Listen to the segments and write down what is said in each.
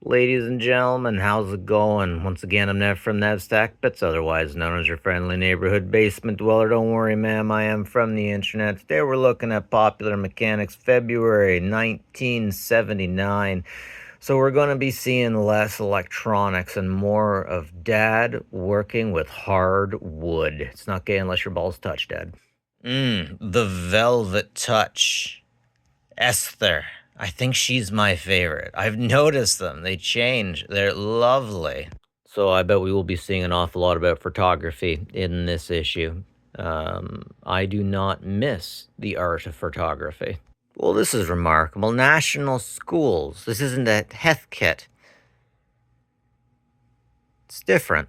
Ladies and gentlemen, how's it going? Once again, I'm Nev from Nevstack, Bits, otherwise known as your friendly neighborhood basement dweller. Don't worry, ma'am, I am from the internet. Today we're looking at Popular Mechanics, February 1979. So we're going to be seeing less electronics and more of Dad working with hard wood. It's not gay unless your balls touch, Dad. The velvet touch. Esther. I think she's my favorite. I've noticed them. They change. They're lovely. So I bet we will be seeing an awful lot about photography in this issue. I do not miss the art of photography. Well, this is remarkable. National schools. This isn't a Heth kit. It's different.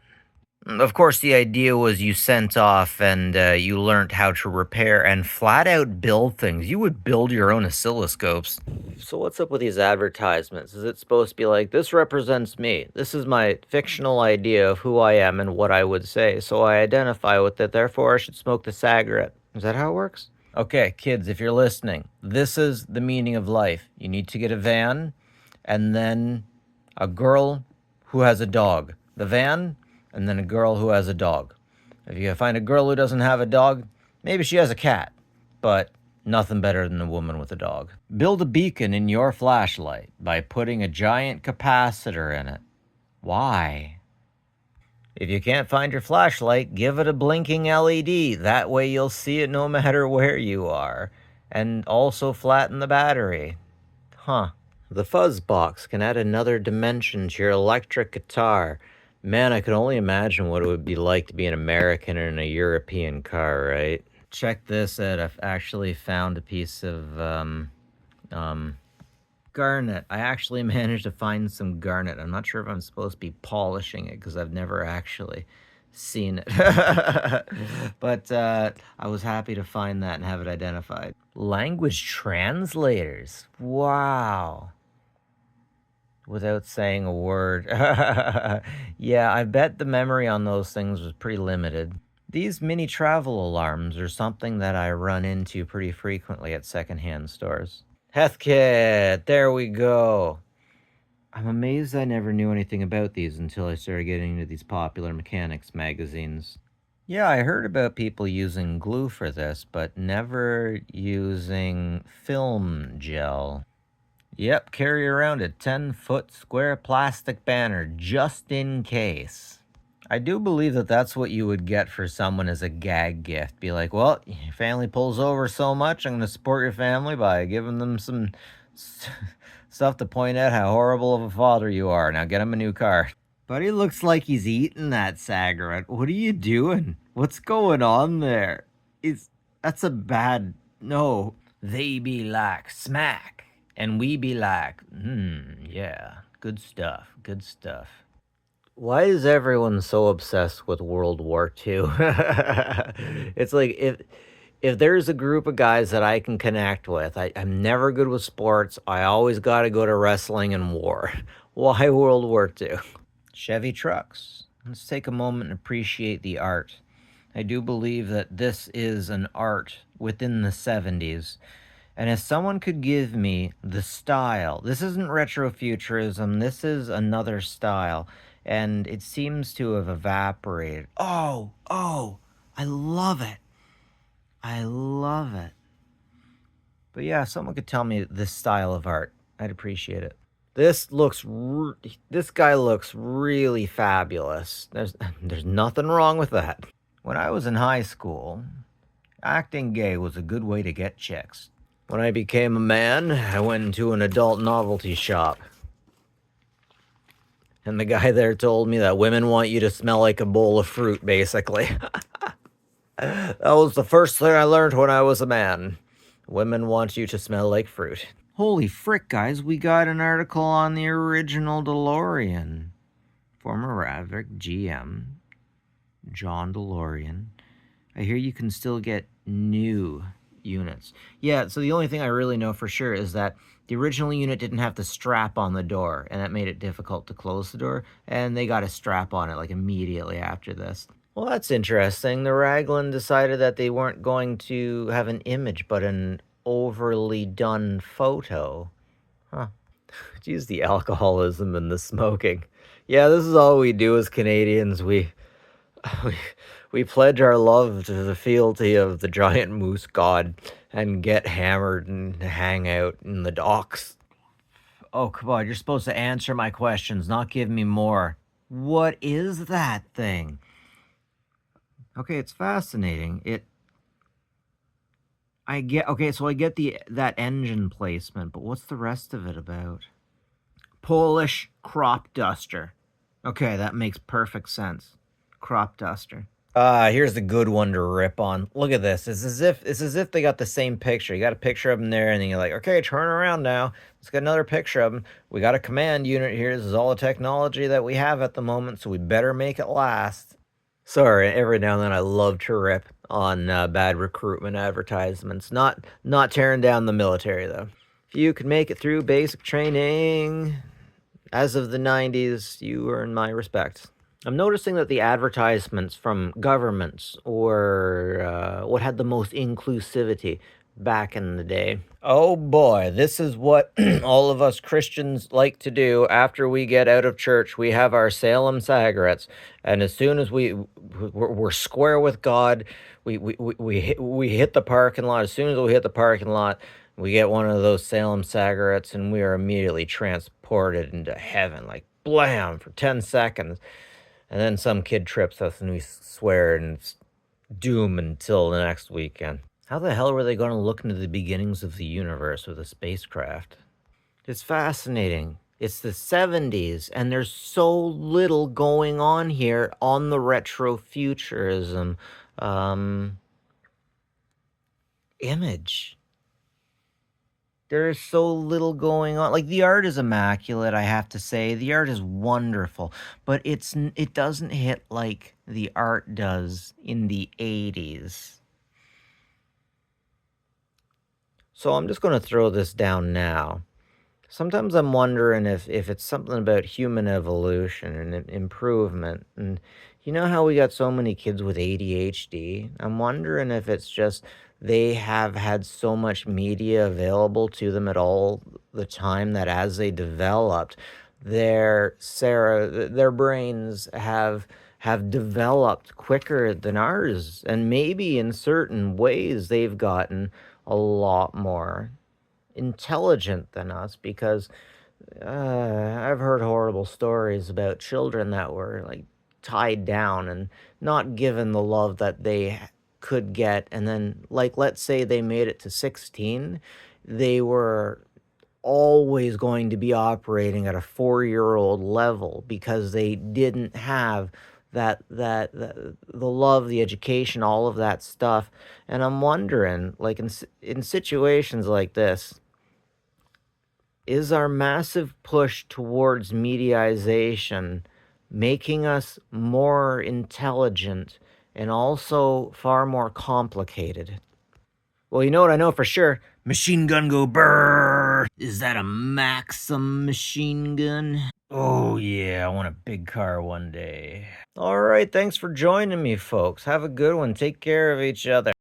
Of course, the idea was you sent off and you learned how to repair and flat out build things. You would build your own oscilloscopes. So, what's up with these advertisements? Is it supposed to be like, this represents me? This is my fictional idea of who I am and what I would say. So, I identify with it. Therefore, I should smoke the cigarette. Is that how it works? Okay, kids, if you're listening, this is the meaning of life. You need to get a van and then a girl who has a dog. The van and then a girl who has a dog. If you find a girl who doesn't have a dog, maybe she has a cat, but nothing better than a woman with a dog. Build a beacon in your flashlight by putting a giant capacitor in it. Why? If you can't find your flashlight, give it a blinking LED. That way you'll see it no matter where you are. And also flatten the battery. Huh. The fuzz box can add another dimension to your electric guitar. Man, I could only imagine what it would be like to be an American in a European car, right? Check this out. I've actually found a piece of, garnet. I actually managed to find some garnet. I'm not sure if I'm supposed to be polishing it because I've never actually seen it. But I was happy to find that and have it identified. Language translators. Wow. Without saying a word. Yeah, I bet the memory on those things was pretty limited. These mini travel alarms are something that I run into pretty frequently at secondhand stores. Heathkit, there we go. I'm amazed I never knew anything about these until I started getting into these Popular Mechanics magazines. Yeah, I heard about people using glue for this, but never using film gel. Yep, carry around a 10-foot square plastic banner just in case. I do believe that that's what you would get for someone as a gag gift. Be like, well, your family pulls over so much, I'm going to support your family by giving them some stuff to point out how horrible of a father you are. Now get them a new car. But he looks like he's eating that cigarette. What are you doing? What's going on there? That's a bad... No. They be like, smack. And we be like, yeah, good stuff, good stuff. Why is everyone so obsessed with World War II? It's like if there's a group of guys that I can connect with, I'm never good with sports. I always got to go to wrestling and war. Why World War II? Chevy trucks. Let's take a moment and appreciate the art. I do believe that this is an art within the 70s. And if someone could give me the style, this isn't retrofuturism, this is another style, and it seems to have evaporated. Oh, I love it. I love it. But yeah, if someone could tell me this style of art, I'd appreciate it. This guy looks really fabulous. There's nothing wrong with that. When I was in high school, acting gay was a good way to get chicks. When I became a man, I went into an adult novelty shop. And the guy there told me that women want you to smell like a bowl of fruit, basically. That was the first thing I learned when I was a man. Women want you to smell like fruit. Holy frick, guys, we got an article on the original DeLorean. Former Maverick GM, John DeLorean. I hear you can still get new units. Yeah, so the only thing I really know for sure is that the original unit didn't have the strap on the door, and that made it difficult to close the door, and they got a strap on it like immediately after this. Well, that's interesting. The Raglan decided that they weren't going to have an image, but an overly done photo. Huh. Geez, the alcoholism and the smoking. Yeah, this is all we do as Canadians. We we pledge our love to the fealty of the giant moose god and get hammered and hang out in the docks. Oh, come on, you're supposed to answer my questions, not give me more. What is that thing? Okay, it's fascinating. I get that engine placement, but what's the rest of it about? Polish crop duster. Okay, that makes perfect sense. Crop duster. Here's the good one to rip on. Look at this. It's as if they got the same picture. You got a picture of them there, and then you're like, okay, turn around now. Let's get another picture of them. We got a command unit here. This is all the technology that we have at the moment, so we better make it last. Sorry, every now and then I love to rip on bad recruitment advertisements. Not tearing down the military though. If you could make it through basic training, as of the 90s, you earn my respect. I'm noticing that the advertisements from governments or what had the most inclusivity back in the day. Oh boy, this is what all of us Christians like to do after we get out of church. We have our Salem cigarettes, and as soon as we're square with God, we hit the parking lot. As soon as we hit the parking lot, we get one of those Salem cigarettes, and we are immediately transported into heaven, like blam, for 10 seconds. And then some kid trips us, and we swear, and it's doom until the next weekend. How the hell were they going to look into the beginnings of the universe with a spacecraft? It's fascinating. It's the 70s, and there's so little going on here on the retrofuturism image. There is so little going on. Like, the art is immaculate, I have to say. The art is wonderful, but it doesn't hit like the art does in the 80s. So I'm just going to throw this down now. Sometimes I'm wondering if it's something about human evolution and improvement. And you know how we got so many kids with ADHD? I'm wondering if it's just they have had so much media available to them at all the time that as they developed, their brains have developed quicker than ours. And maybe in certain ways they've gotten a lot more intelligent than us because I've heard horrible stories about children that were like tied down and not given the love that they could get. And then, like, let's say they made it to 16, they were always going to be operating at a 4-year-old level because they didn't have the love, the education, all of that stuff. And I'm wondering, like, in situations like this, is our massive push towards mediaization making us more intelligent and also far more complicated? Well, you know what I know for sure? Machine gun go brrr. Is that a Maxim machine gun? Oh yeah, I want a big car one day. All right, thanks for joining me, folks. Have a good one. Take care of each other.